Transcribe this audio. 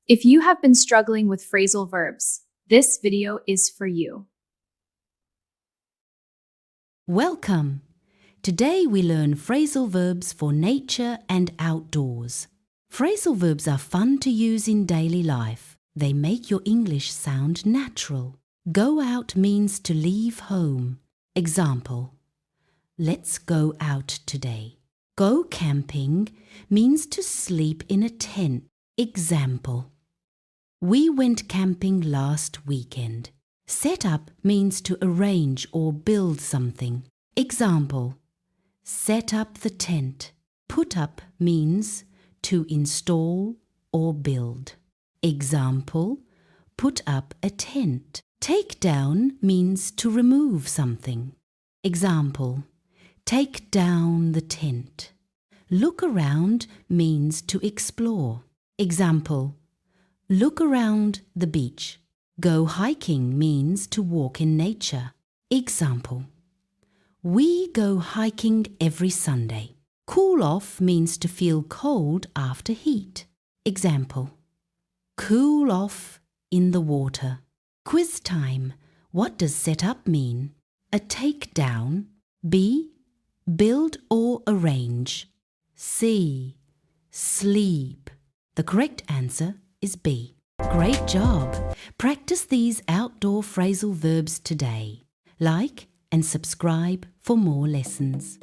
If you have been struggling with phrasal verbs, this video is for you. Welcome! Today we learn phrasal verbs for nature and outdoors. Phrasal verbs are fun to use in daily life. They make your English sound natural. Go out means to leave home. Example: let's go out today. Go camping means to sleep in a tent. Example: we went camping last weekend. Set up means to arrange or build something. Example: set up the tent. Put up means to install or build. Example: put up a tent. Take down means to remove something. Example: take down the tent. Look around means to explore. Example: look around the beach. Go hiking means to walk in nature. Example: we go hiking every Sunday. Cool off means to feel cold after heat. Example: cool off in the water. Quiz time. What does set up mean? A take down. B. build or arrange. C. sleep. The correct answer is B. Great job! Practice these outdoor phrasal verbs today. Like and subscribe for more lessons.